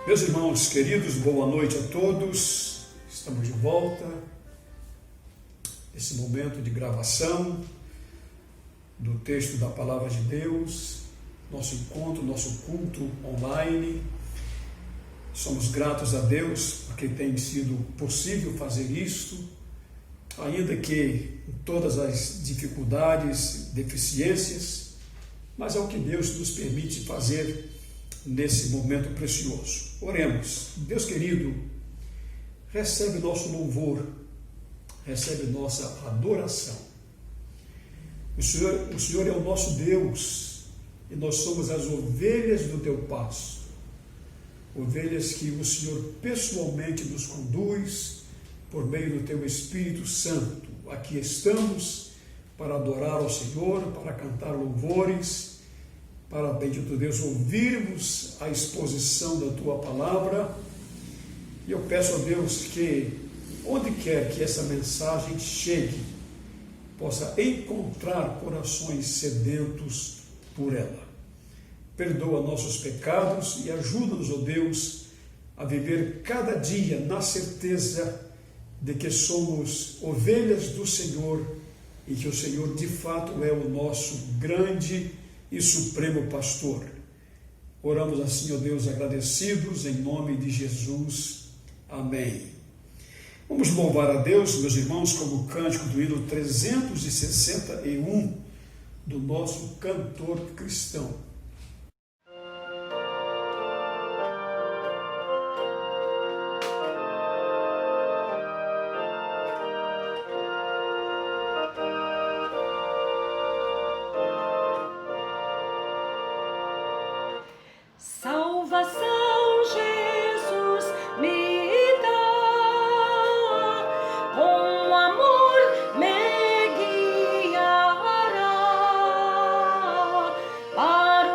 Meus irmãos queridos, boa noite a todos. Estamos de volta nesse momento de gravação do texto da Palavra de Deus, nosso encontro, nosso culto online. Somos gratos a Deus porque tem sido possível fazer isto, ainda que com todas as dificuldades, deficiências, mas é o que Deus nos permite fazer nesse momento precioso. Oremos. Deus querido, recebe nosso louvor, recebe nossa adoração. O Senhor é o nosso Deus e nós somos as ovelhas do teu pasto, ovelhas que o Senhor pessoalmente nos conduz por meio do teu Espírito Santo. Aqui estamos para adorar ao Senhor, para cantar louvores, para, bendito Deus, ouvirmos a exposição da Tua Palavra. E eu peço a Deus que, onde quer que essa mensagem chegue, possa encontrar corações sedentos por ela. Perdoa nossos pecados e ajuda-nos, ó Deus, a viver cada dia na certeza de que somos ovelhas do Senhor e que o Senhor, de fato, é o nosso grande e supremo pastor. Oramos assim, ó Deus, agradecidos em nome de Jesus. Amém. Vamos louvar a Deus, meus irmãos, como o cântico do hino 361 do nosso cantor cristão. Salvação Jesus me dá, com amor me guiará para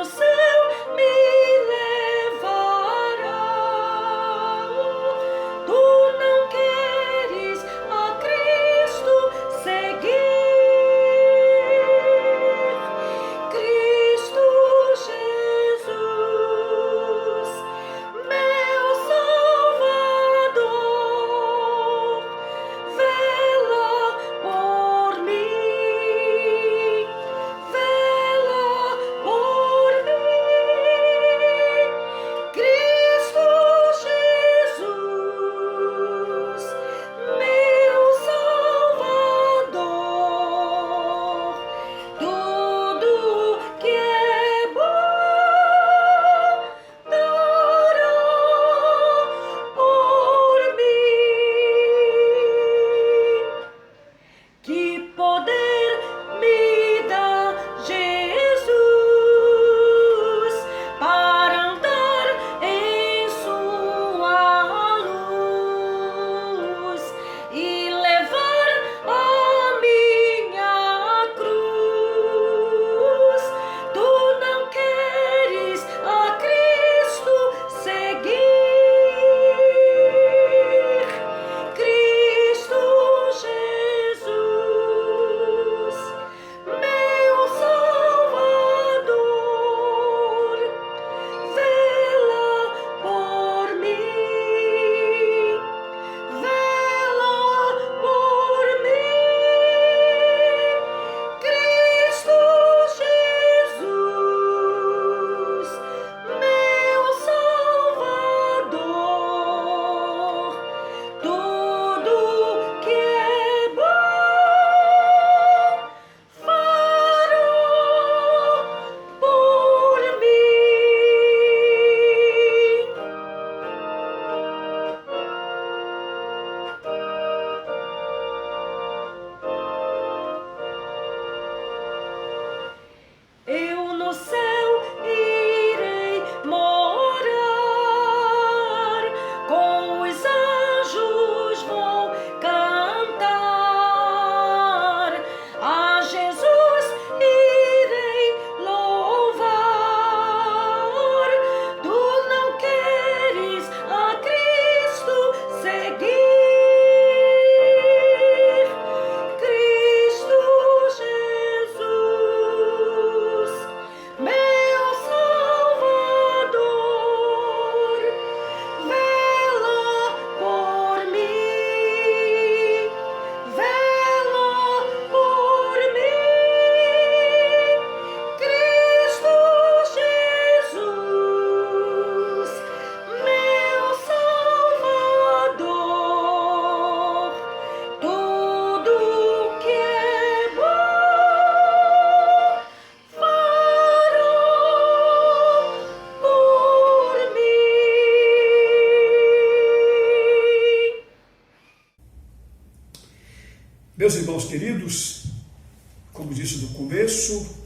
isso,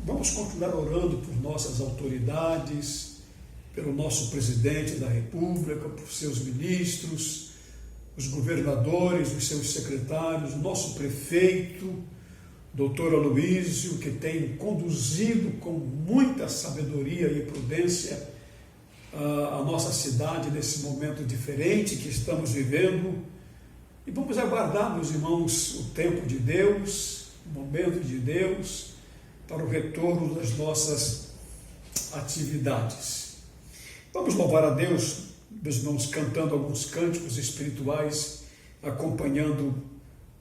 vamos continuar orando por nossas autoridades, pelo nosso presidente da República, por seus ministros, os governadores, os seus secretários, o nosso prefeito, doutor Aloísio, que tem conduzido com muita sabedoria e prudência a nossa cidade nesse momento diferente que estamos vivendo. E vamos aguardar, meus irmãos, o tempo de Deus, o momento de Deus, para o retorno das nossas atividades. Vamos louvar a Deus, meus irmãos, cantando alguns cânticos espirituais, acompanhando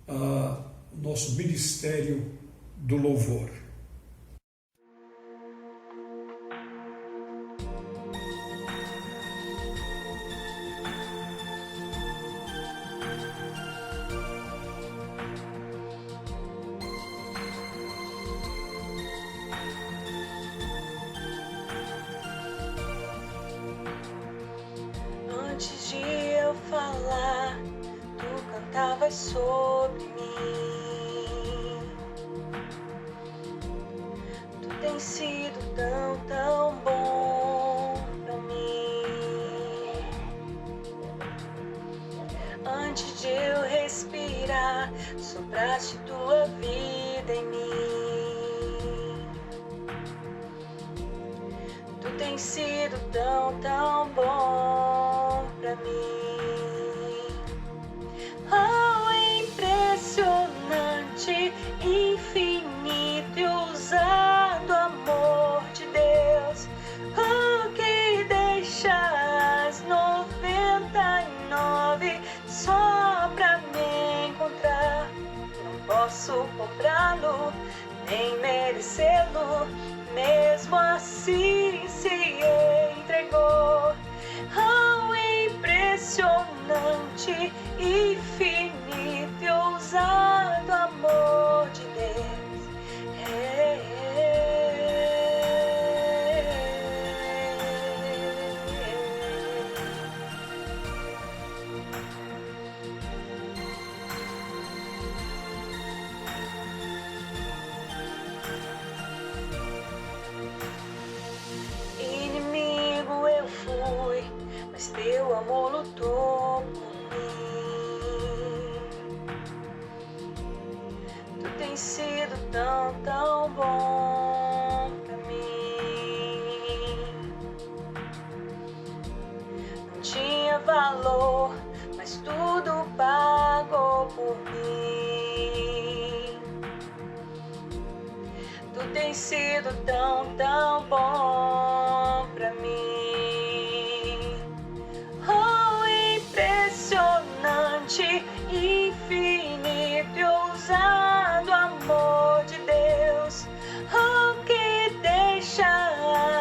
o nosso ministério do louvor. Antes de eu falar, tu cantavas sobre mim. Tu tens sido tão, tão bom pra mim. Antes de eu respirar, sopraste tua vida em mim. Tu tens sido tão, tão bom pra mim. Oh, impressionante, infinito e ousado amor de Deus, oh, que deixa as 99 só pra me encontrar. Não posso comprá-lo, nem merecê-lo, mesmo assim se entregou. Oh, impressionante, infinito e ousado amor de Deus. Inimigo eu fui, mas teu amor lutou por mim. Tu tens sido tão, tão bom pra mim. Não tinha valor, mas tudo pagou por mim. Tu tens sido tão, tão bom pra mim. Oh, impressionante, infinito e ousado amor de Deus, oh, que deixa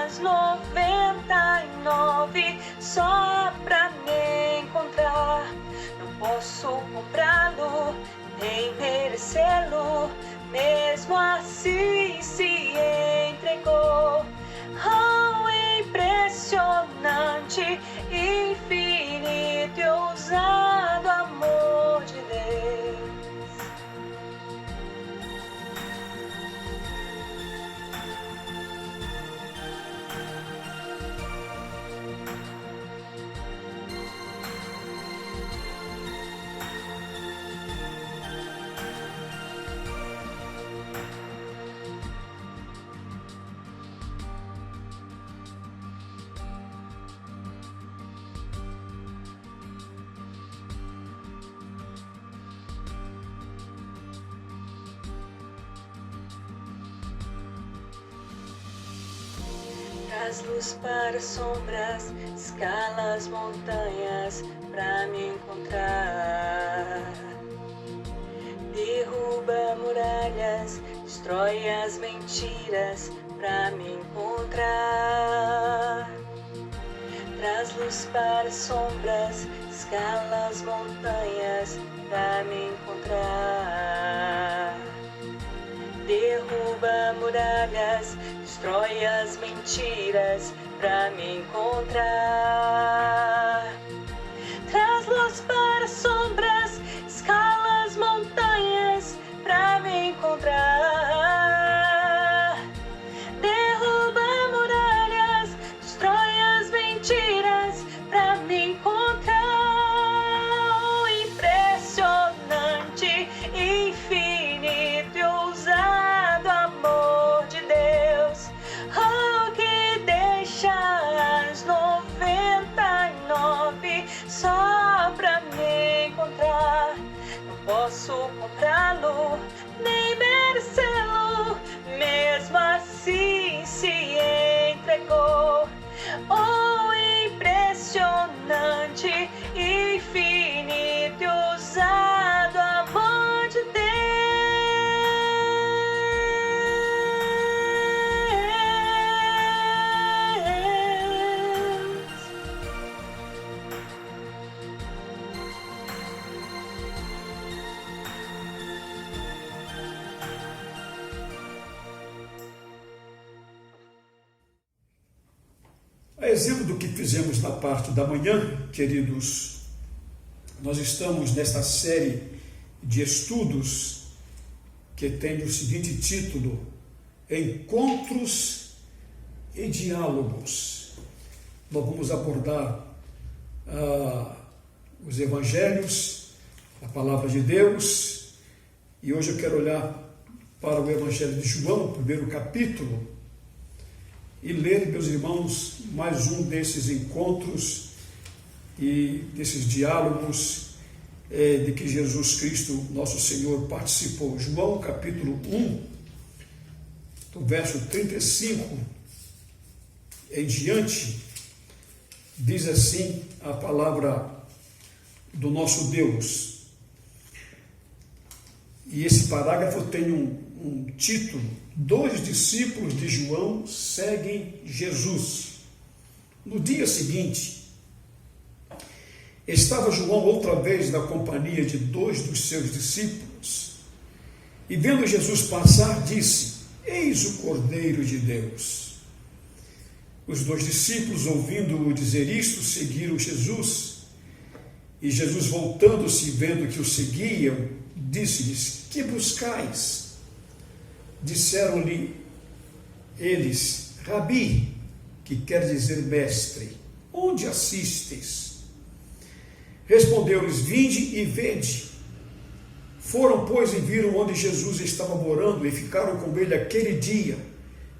as 99 só pra me encontrar. Não posso comprá-lo, nem merecê-lo, mesmo assim se entregou. Oh, impressionante, infinito e ousado amor de Deus. Traz luz para sombras, escala as montanhas pra me encontrar. Derruba muralhas, destrói as mentiras pra me encontrar. Traz luz para sombras, escala as montanhas pra me encontrar. Derruba muralhas, destrói as mentiras pra me encontrar. Traz luz para sombras, escala as montanhas pra me encontrar. A exemplo do que fizemos na parte da manhã, queridos, nós estamos nesta série de estudos que tem o seguinte título: Encontros e Diálogos. Nós vamos abordar os evangelhos, a palavra de Deus, e hoje eu quero olhar para o evangelho de João, primeiro capítulo, e ler, meus irmãos, mais um desses encontros e desses diálogos de que Jesus Cristo, nosso Senhor, participou. João capítulo 1, do verso 35 em diante, diz assim a palavra do nosso Deus. E esse parágrafo tem um título: 2 discípulos de João seguem Jesus. No dia seguinte, estava João outra vez na companhia de 2 dos seus discípulos, e vendo Jesus passar, disse: Eis o Cordeiro de Deus. Os 2 discípulos, ouvindo-o dizer isto, seguiram Jesus. E Jesus, voltando-se e vendo que o seguiam, disse-lhes: Que buscais? Disseram-lhe eles: Rabi, que quer dizer mestre, onde assistes? Respondeu-lhes: Vinde e vede. Foram, pois, e viram onde Jesus estava morando, e ficaram com ele aquele dia,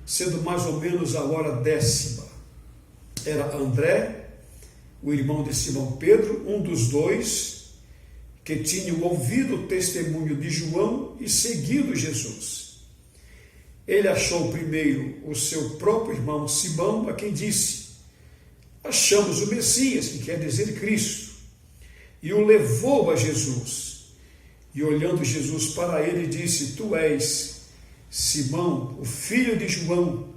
sendo mais ou menos a hora 10ª. Era André, o irmão de Simão Pedro, um dos 2, que tinham ouvido o testemunho de João e seguido Jesus. Ele achou primeiro o seu próprio irmão Simão, a quem disse: Achamos o Messias, que quer dizer Cristo, e o levou a Jesus. E olhando Jesus para ele, disse: Tu és Simão, o filho de João,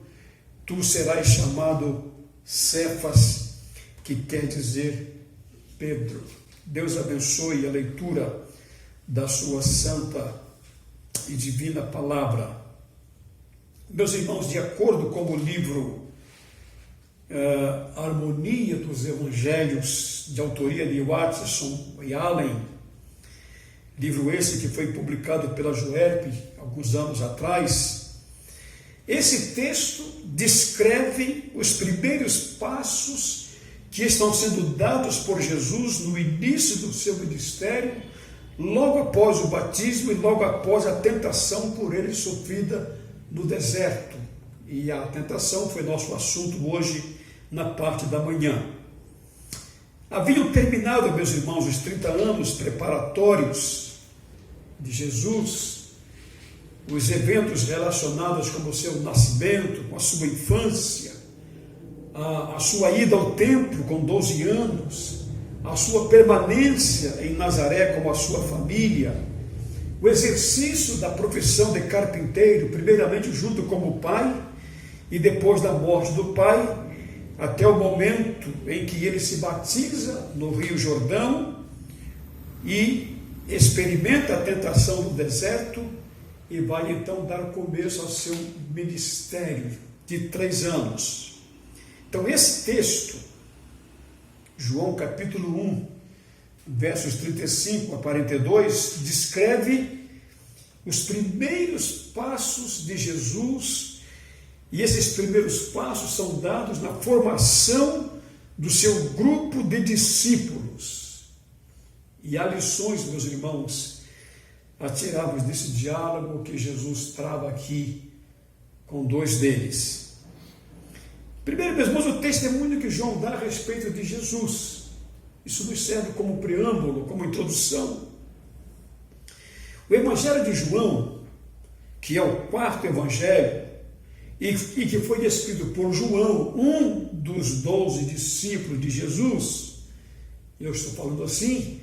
tu serás chamado Cefas, que quer dizer Pedro. Deus abençoe a leitura da sua santa e divina palavra. Meus irmãos, de acordo com o livro Harmonia dos Evangelhos, de autoria de Watson e Allen, livro esse que foi publicado pela Juerp alguns anos atrás, esse texto descreve os primeiros passos que estão sendo dados por Jesus no início do seu ministério, logo após o batismo e logo após a tentação por ele sofrida no deserto. E a tentação foi nosso assunto hoje na parte da manhã. Haviam terminado, meus irmãos, os 30 anos preparatórios de Jesus, os eventos relacionados com o seu nascimento, com a sua infância, a sua ida ao templo com 12 anos, a sua permanência em Nazaré com a sua família, o exercício da profissão de carpinteiro, primeiramente junto com o pai, e depois da morte do pai, até o momento em que ele se batiza no Rio Jordão e experimenta a tentação do deserto e vai então dar começo ao seu ministério de 3 anos. Então esse texto, João capítulo 1, versos 35 a 42, descreve os primeiros passos de Jesus, e esses primeiros passos são dados na formação do seu grupo de discípulos. E há lições, meus irmãos, a tirarmos desse diálogo que Jesus trava aqui com 2 deles. Primeiro, meus irmãos, o testemunho que João dá a respeito de Jesus. Isso nos serve como preâmbulo, como introdução. O Evangelho de João, que é o 4º Evangelho, e que foi escrito por João, um dos 12 discípulos de Jesus, eu estou falando assim,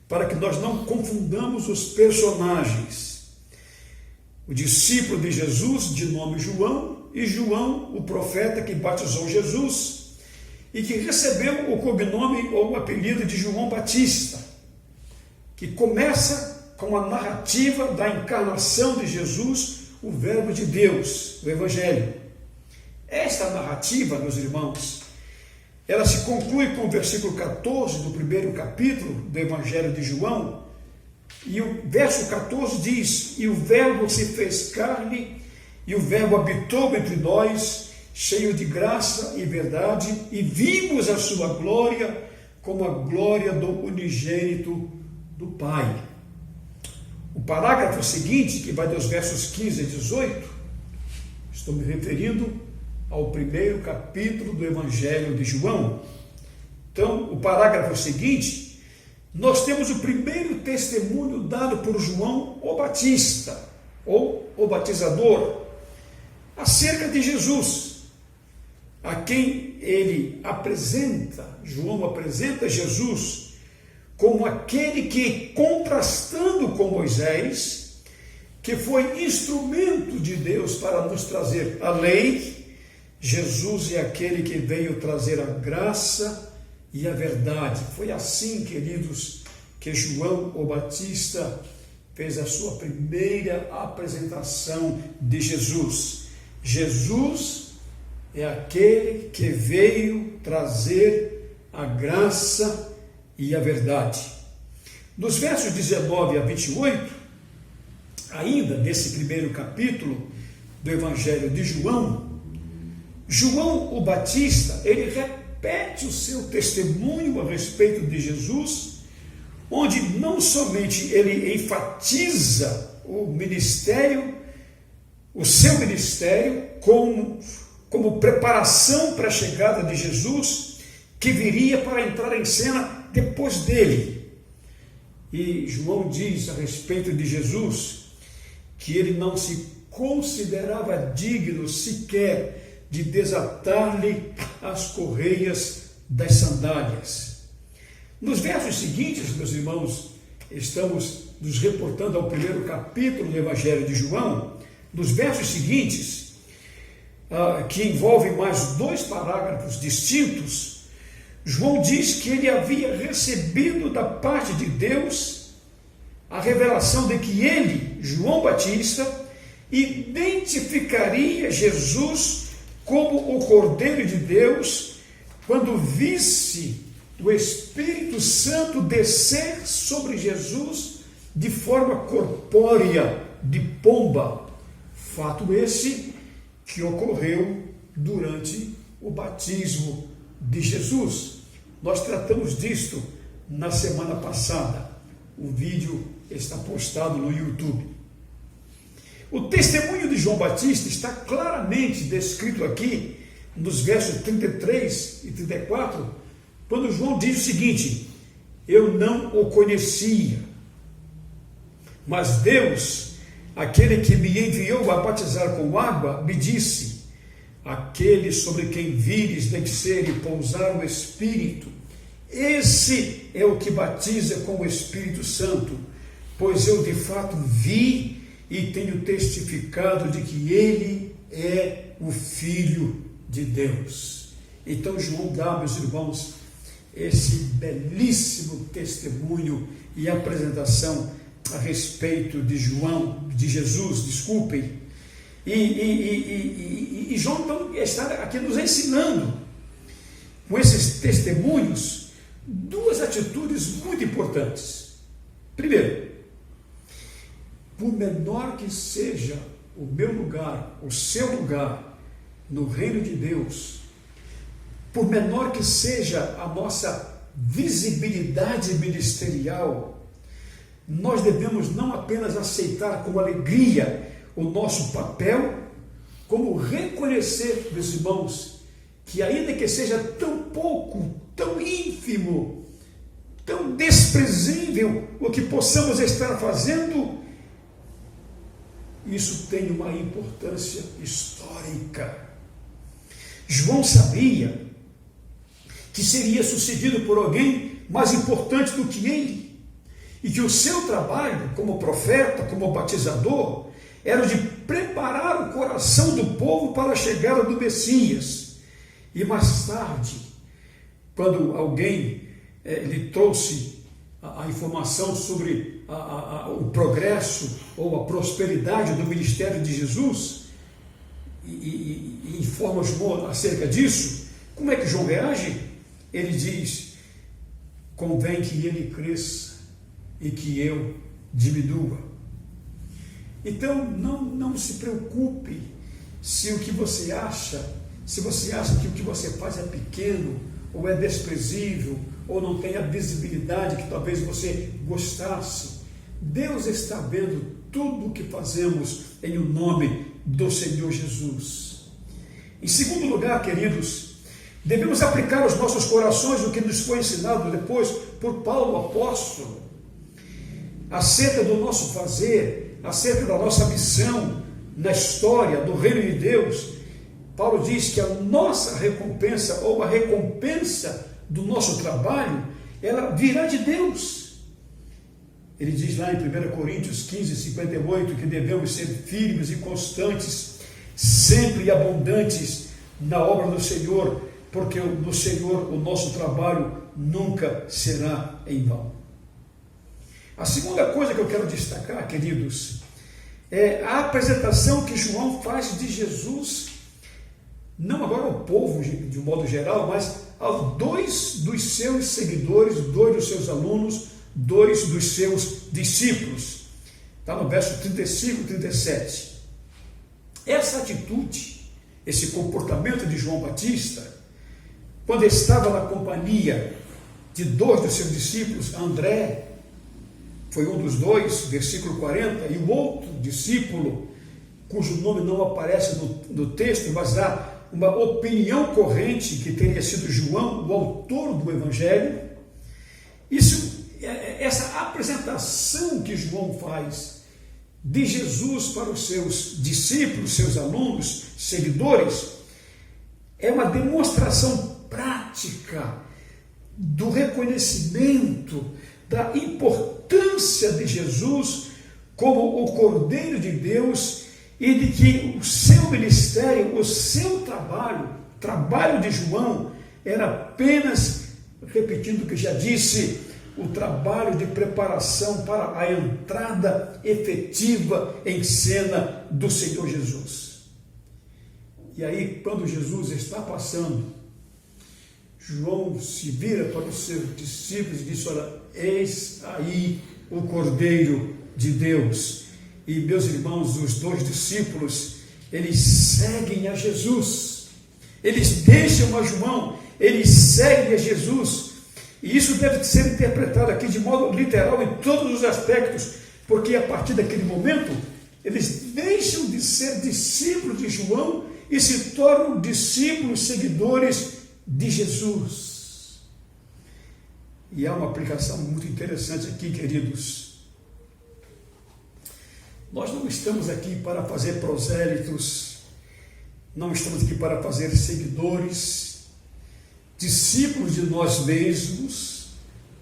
para que nós não confundamos os personagens. O discípulo de Jesus, de nome João, e João, o profeta que batizou Jesus, e que recebeu o cognome ou o apelido de João Batista, que começa com a narrativa da encarnação de Jesus, o Verbo de Deus, o Evangelho. Esta narrativa, meus irmãos, ela se conclui com o versículo 14 do primeiro capítulo do Evangelho de João, e o verso 14 diz: e o Verbo se fez carne, e o Verbo habitou entre nós, cheio de graça e verdade, e vimos a sua glória, como a glória do unigênito do Pai. O parágrafo seguinte, que vai dos versos 15 a 18, estou me referindo ao primeiro capítulo do Evangelho de João. Então, o parágrafo seguinte, nós temos o primeiro testemunho dado por João o Batista, ou o Batizador, acerca de Jesus, a quem ele apresenta, João apresenta Jesus como aquele que, contrastando com Moisés, que foi instrumento de Deus para nos trazer a lei, Jesus é aquele que veio trazer a graça e a verdade. Foi assim, queridos, que João o Batista fez a sua primeira apresentação de Jesus. Jesus é aquele que veio trazer a graça e a verdade. Nos versos 19 a 28, ainda desse primeiro capítulo do Evangelho de João, João o Batista, ele repete o seu testemunho a respeito de Jesus, onde não somente ele enfatiza o ministério, o seu ministério, como preparação para a chegada de Jesus, que viria para entrar em cena depois dele. E João diz a respeito de Jesus que ele não se considerava digno sequer de desatar-lhe as correias das sandálias. Nos versos seguintes, meus irmãos, estamos nos reportando ao primeiro capítulo do Evangelho de João. Nos versos seguintes, que envolvem mais dois parágrafos distintos, João diz que ele havia recebido da parte de Deus a revelação de que ele, João Batista, identificaria Jesus como o Cordeiro de Deus quando visse o Espírito Santo descer sobre Jesus de forma corpórea, de pomba. Fato esse que ocorreu durante o batismo de Jesus. Nós tratamos disto na semana passada. O vídeo está postado no YouTube. O testemunho de João Batista está claramente descrito aqui nos versos 33 e 34, quando João diz o seguinte: eu não o conhecia, mas Deus, aquele que me enviou a batizar com água, me disse: aquele sobre quem vires descer e pousar o Espírito, esse é o que batiza com o Espírito Santo, pois eu de fato vi e tenho testificado de que ele é o Filho de Deus. Então João dá, meus irmãos, esse belíssimo testemunho e apresentação a respeito de Jesus, desculpem. E João então está aqui nos ensinando, com esses testemunhos, duas atitudes muito importantes. Primeiro, por menor que seja o meu lugar, o seu lugar no reino de Deus, por menor que seja a nossa visibilidade ministerial, nós devemos não apenas aceitar com alegria o nosso papel, como reconhecer, meus irmãos, que ainda que seja tão pouco, tão ínfimo, tão desprezível o que possamos estar fazendo, isso tem uma importância histórica. João sabia que seria sucedido por alguém mais importante do que ele, e que o seu trabalho como profeta, como batizador, era de preparar o coração do povo para a chegada do Messias. E mais tarde, quando alguém lhe trouxe a informação sobre o progresso ou a prosperidade do ministério de Jesus, e informa João acerca disso, como é que João reage? ele diz: convém que ele cresça e que eu diminua. Então, não se preocupe se você acha que o que você faz é pequeno, ou é desprezível, ou não tem a visibilidade que talvez você gostasse. Deus está vendo tudo o que fazemos em o nome do Senhor Jesus. Em segundo lugar, queridos, devemos aplicar aos nossos corações o que nos foi ensinado depois por Paulo, apóstolo, acerca do nosso fazer, acerca da nossa missão na história do reino de Deus. Paulo diz que a nossa recompensa, ou a recompensa do nosso trabalho, ela virá de Deus. Ele diz lá em 1 Coríntios 15, 58, que devemos ser firmes e constantes, sempre abundantes na obra do Senhor, porque no Senhor o nosso trabalho nunca será em vão. A segunda coisa que eu quero destacar, queridos, é a apresentação que João faz de Jesus, não agora ao povo de um modo geral, mas aos 2 dos seus seguidores, 2 dos seus alunos, 2 dos seus discípulos. Está no verso 35 e 37. Essa atitude, esse comportamento de João Batista, quando estava na companhia de 2 dos seus discípulos, André foi um dos 2, versículo 40, e o outro discípulo, cujo nome não aparece no texto, mas há uma opinião corrente que teria sido João, o autor do Evangelho. Essa apresentação que João faz de Jesus para os seus discípulos, seus alunos, seguidores, é uma demonstração prática do reconhecimento da importância de Jesus como o Cordeiro de Deus, e de que o seu ministério, o seu trabalho, o trabalho de João, era apenas, repetindo o que já disse, o trabalho de preparação para a entrada efetiva em cena do Senhor Jesus. E aí, quando Jesus está passando, João se vira para os seus discípulos e diz: olha, eis aí o Cordeiro de Deus. E, meus irmãos, os 2 discípulos, eles seguem a Jesus, eles deixam a João, eles seguem a Jesus, e isso deve ser interpretado aqui de modo literal em todos os aspectos, porque a partir daquele momento, eles deixam de ser discípulos de João e se tornam discípulos, seguidores de Jesus. E há uma aplicação muito interessante aqui, queridos. Nós não estamos aqui para fazer prosélitos, não estamos aqui para fazer seguidores, discípulos de nós mesmos,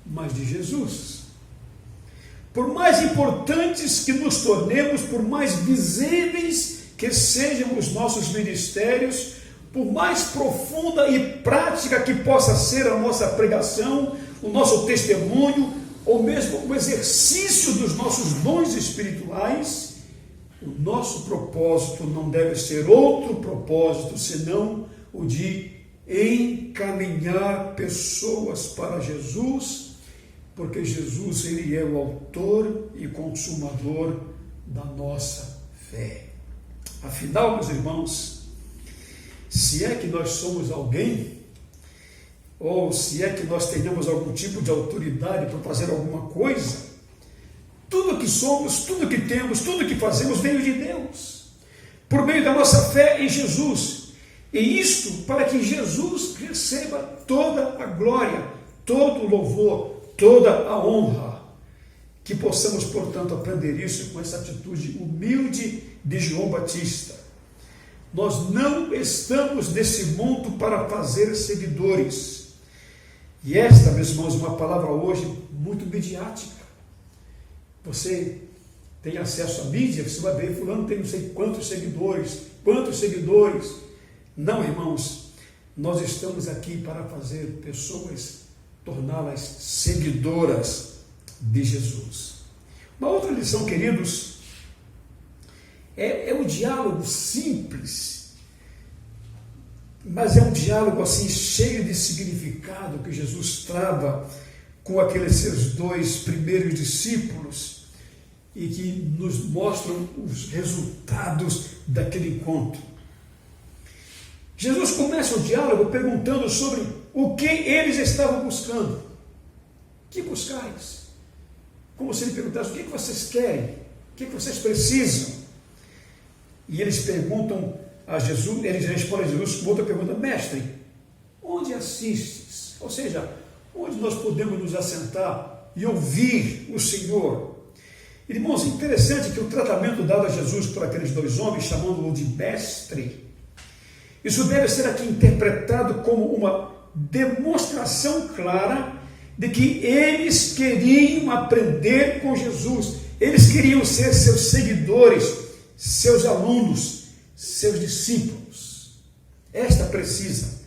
mas de Jesus. Por mais importantes que nos tornemos, por mais visíveis que sejam os nossos ministérios, por mais profunda e prática que possa ser a nossa pregação, o nosso testemunho, ou mesmo o exercício dos nossos dons espirituais, o nosso propósito não deve ser outro propósito, senão o de encaminhar pessoas para Jesus, porque Jesus, ele é o autor e consumador da nossa fé. Afinal, meus irmãos, se é que nós somos alguém, ou se é que nós tenhamos algum tipo de autoridade para fazer alguma coisa, tudo que somos, tudo que temos, tudo que fazemos veio de Deus, por meio da nossa fé em Jesus, e isto para que Jesus receba toda a glória, todo o louvor, toda a honra. Que possamos, portanto, aprender isso com essa atitude humilde de João Batista. Nós não estamos nesse mundo para fazer seguidores. E esta, meus irmãos, uma palavra hoje muito midiática. Você tem acesso à mídia, você vai ver, fulano tem não sei quantos seguidores. Não, irmãos, nós estamos aqui para fazer pessoas, torná-las seguidoras de Jesus. Uma outra lição, queridos, é o diálogo simples, mas é um diálogo assim cheio de significado que Jesus trava com aqueles seus 2 primeiros discípulos e que nos mostram os resultados daquele encontro. Jesus começa o diálogo perguntando sobre o que eles estavam buscando. Que buscais? Como se ele perguntasse: o que vocês querem? O que vocês precisam? E eles perguntam a Jesus, eles respondem a Jesus com outra pergunta: mestre, onde assistes? Ou seja, onde nós podemos nos assentar e ouvir o Senhor? Irmãos, interessante que o tratamento dado a Jesus por aqueles 2 homens, chamando-o de mestre, isso deve ser aqui interpretado como uma demonstração clara de que eles queriam aprender com Jesus, eles queriam ser seus seguidores, seus alunos, seus discípulos. Esta precisa,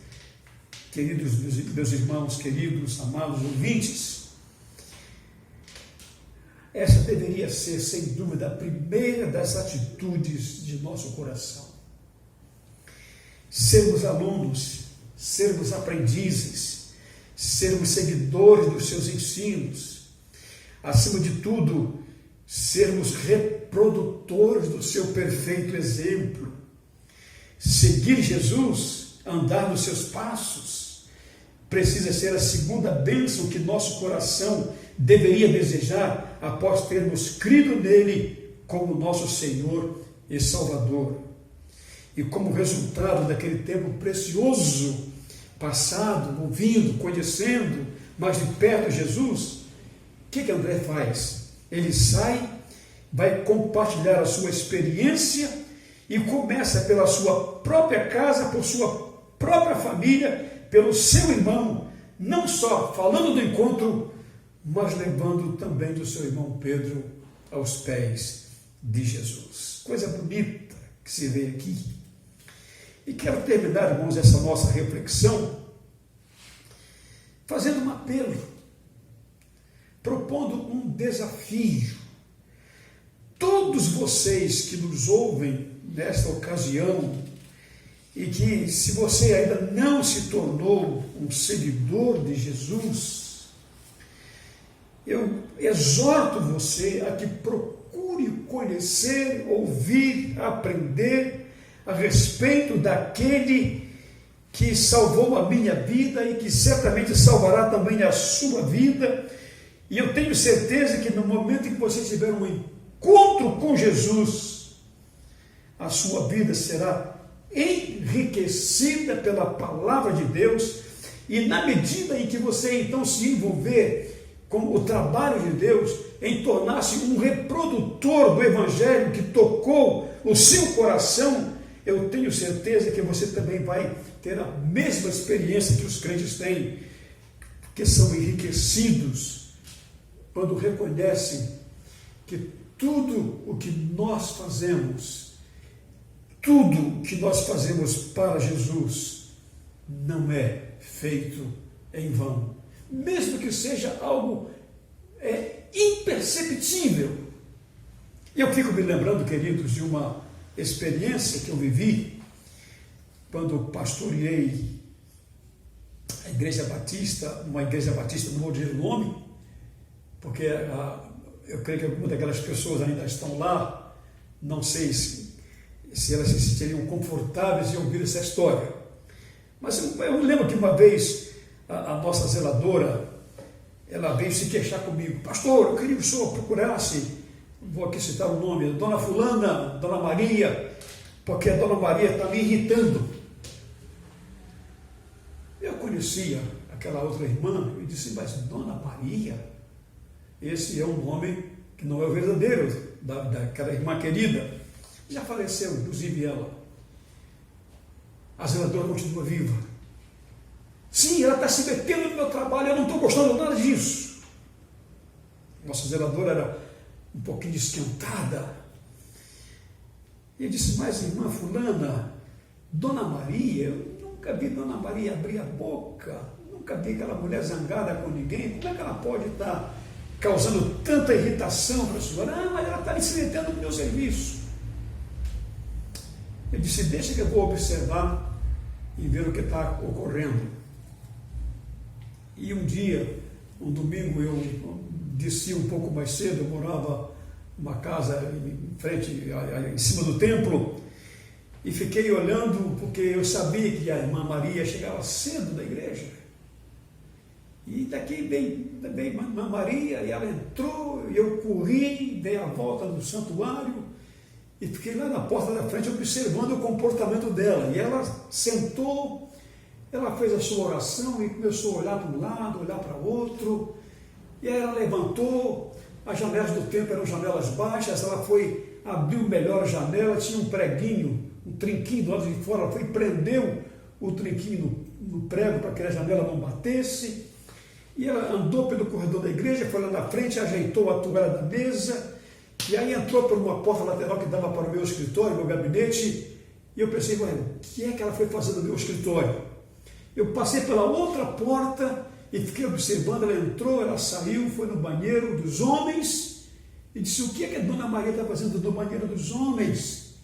queridos meus irmãos, queridos, amados ouvintes, essa deveria ser, sem dúvida, a primeira das atitudes de nosso coração. Sermos alunos, sermos aprendizes, sermos seguidores dos seus ensinos, acima de tudo, sermos reprodutores do seu perfeito exemplo. Seguir Jesus, andar nos seus passos, precisa ser a segunda bênção que nosso coração deveria desejar após termos crido nele como nosso Senhor e Salvador. E como resultado daquele tempo precioso passado, ouvindo, conhecendo mais de perto Jesus, o que André faz? Ele sai, vai compartilhar a sua experiência e começa pela sua própria casa, por sua própria família, pelo seu irmão, não só falando do encontro, mas levando também do seu irmão Pedro aos pés de Jesus. Coisa bonita que se vê aqui. E quero terminar, irmãos, essa nossa reflexão fazendo um apelo, propondo um desafio. Todos vocês que nos ouvem nesta ocasião e que, se você ainda não se tornou um seguidor de Jesus, eu exorto você a que procure conhecer, ouvir, aprender a respeito daquele que salvou a minha vida e que certamente salvará também a sua vida. E eu tenho certeza que no momento em que você tiver um encontro com Jesus, a sua vida será enriquecida pela palavra de Deus, e na medida em que você então se envolver com o trabalho de Deus, em tornar-se um reprodutor do Evangelho que tocou o seu coração, eu tenho certeza que você também vai ter a mesma experiência que os crentes têm, que são enriquecidos quando reconhecem que tudo o que nós fazemos, tudo que nós fazemos para Jesus, não é feito em vão, mesmo que seja algo imperceptível. E eu fico me lembrando, queridos, de uma experiência que eu vivi quando pastoreei a Igreja Batista, uma Igreja Batista, não vou dizer o nome, porque eu creio que algumas daquelas pessoas ainda estão lá, não sei se elas se sentiriam confortáveis em ouvir essa história. Mas eu lembro que uma vez a nossa zeladora, ela veio se queixar comigo: pastor, eu queria que o senhor procurasse, vou aqui citar o nome, Dona Fulana, Dona Maria, porque a Dona Maria está me irritando. Eu conhecia aquela outra irmã e disse: mas Dona Maria, esse é um nome que não é o verdadeiro daquela irmã querida, já faleceu, inclusive ela. A zeladora continua viva. Sim, ela está se metendo no meu trabalho, eu não estou gostando nada disso. Nossa zeladora era um pouquinho esquentada. E disse: mas irmã fulana, Dona Maria, eu nunca vi Dona Maria abrir a boca, nunca vi aquela mulher zangada com ninguém, como é que ela pode estar causando tanta irritação para a senhora? Ah, mas ela está se metendo no meu serviço. Eu disse: deixa que eu vou observar. e ver o que está ocorrendo. E um dia, um domingo, eu desci um pouco mais cedo, eu morava numa casa em frente, em cima do templo, e fiquei olhando, porque eu sabia que a irmã Maria chegava cedo da igreja. E daqui bem a irmã Maria, e ela entrou, e eu corri, dei a volta no santuário, e fiquei lá na porta da frente observando o comportamento dela. E ela sentou, ela fez a sua oração e começou a olhar para um lado, olhar para o outro. E aí ela levantou, as janelas do templo eram janelas baixas, ela foi, abriu melhor a janela, tinha um preguinho, um trinquinho do lado de fora, ela foi e prendeu o trinquinho no prego para que a janela não batesse. E ela andou pelo corredor da igreja, foi lá na frente, ajeitou a toalha da mesa, e aí entrou por uma porta lateral que dava para o meu escritório, meu gabinete, e eu pensei, ué, o que é que ela foi fazer no meu escritório? Eu passei pela outra porta e fiquei observando, ela entrou, ela saiu, foi no banheiro dos homens, e disse, o que é que a dona Maria está fazendo no banheiro dos homens?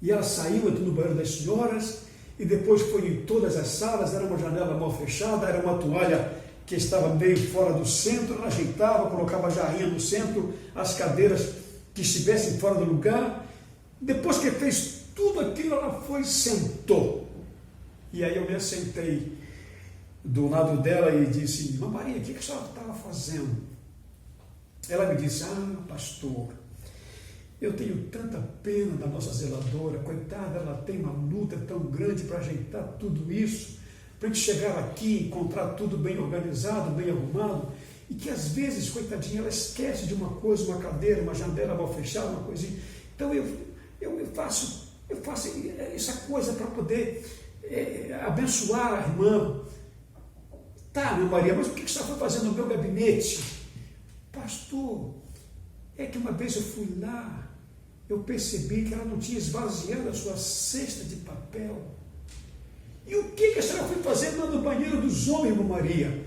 E ela saiu, entrou no banheiro das senhoras, e depois foi em todas as salas, era uma janela mal fechada, era uma toalha que estava meio fora do centro, ela ajeitava, colocava a jarrinha no centro, as cadeiras que estivessem fora do lugar. Depois que fez tudo aquilo, ela foi e sentou. E aí eu me assentei do lado dela e disse, irmã Maria, o que a senhora estava fazendo? Ela me disse, pastor, eu tenho tanta pena da nossa zeladora, coitada, ela tem uma luta tão grande para ajeitar tudo isso, para a gente chegar aqui e encontrar tudo bem organizado, bem arrumado, e que às vezes, coitadinha, ela esquece de uma coisa, uma cadeira, uma janela mal fechada, uma coisinha. Então eu faço essa coisa para poder abençoar a irmã. Tá, minha Maria, mas o que você está fazendo no meu gabinete? Pastor, é que uma vez eu fui lá, eu percebi que ela não tinha esvaziado a sua cesta de papel. E o que a senhora foi fazer lá no banheiro dos homens, irmã Maria?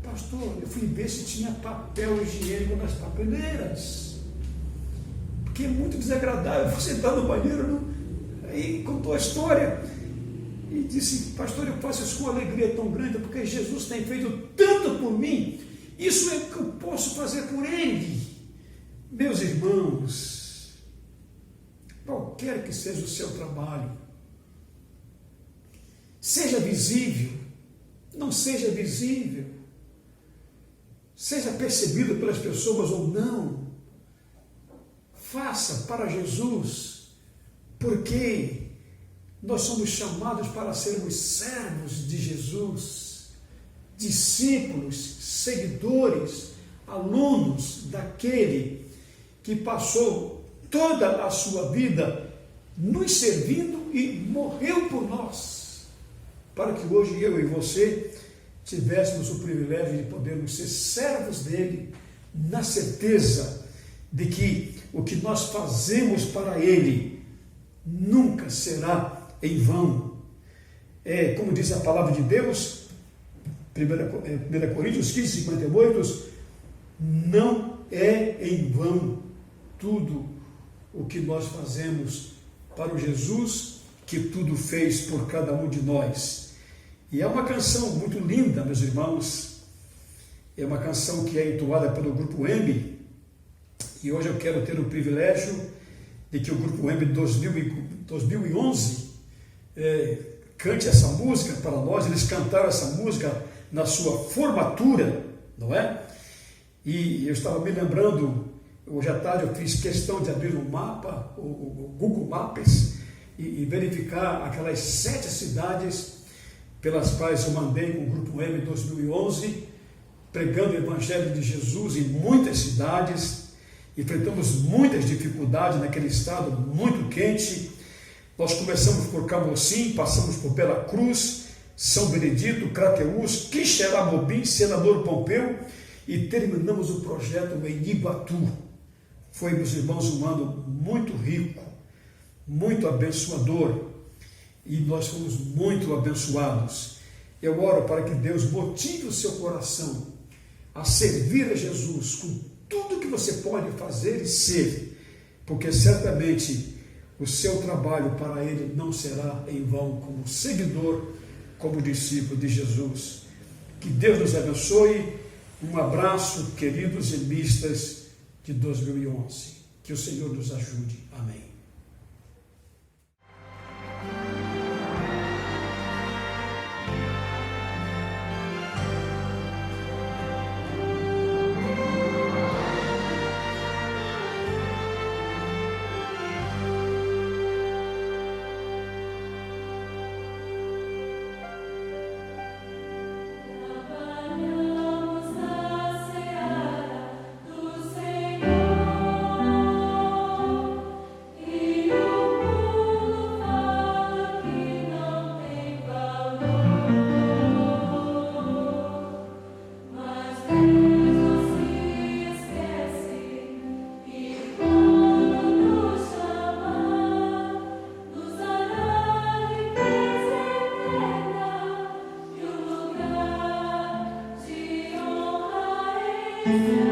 Pastor, eu fui ver se tinha papel higiênico nas papeleiras. Porque é muito desagradável você entrar no banheiro. Aí contou a história e disse, pastor, eu faço isso com uma alegria tão grande, porque Jesus tem feito tanto por mim. Isso é o que eu posso fazer por Ele. Meus irmãos, qualquer que seja o seu trabalho, seja visível, não seja visível, seja percebido pelas pessoas ou não, faça para Jesus, porque nós somos chamados para sermos servos de Jesus, discípulos, seguidores, alunos daquele que passou toda a sua vida nos servindo e morreu por nós, para que hoje eu e você tivéssemos o privilégio de podermos ser servos dele, na certeza de que o que nós fazemos para ele nunca será em vão. Como diz a palavra de Deus, 1 Coríntios 15, 58, não é em vão tudo o que nós fazemos para o Jesus que tudo fez por cada um de nós. E é uma canção muito linda, meus irmãos, é uma canção que é entoada pelo Grupo EMB, e hoje eu quero ter o privilégio de que o Grupo EMB 2011 cante essa música para nós. Eles cantaram essa música na sua formatura, não é? E eu estava me lembrando, hoje à tarde eu fiz questão de abrir um mapa, o Google Maps, e verificar aquelas 7 cidades pelas quais eu mandei com o Grupo M 2011, pregando o Evangelho de Jesus em muitas cidades. Enfrentamos muitas dificuldades naquele estado muito quente. Nós começamos por Camocim, passamos por Bela Cruz, São Benedito, Crateús, Quixeramobim, Senador Pompeu, e terminamos o projeto em Iguatu. Foi, meus irmãos, um ano muito rico, muito abençoador, e nós fomos muito abençoados. Eu oro para que Deus motive o seu coração a servir a Jesus com tudo que você pode fazer e ser, porque certamente o seu trabalho para Ele não será em vão como seguidor, como discípulo de Jesus. Que Deus nos abençoe. Um abraço, queridos emistas de 2011. Que o Senhor nos ajude. Amém. Thank you.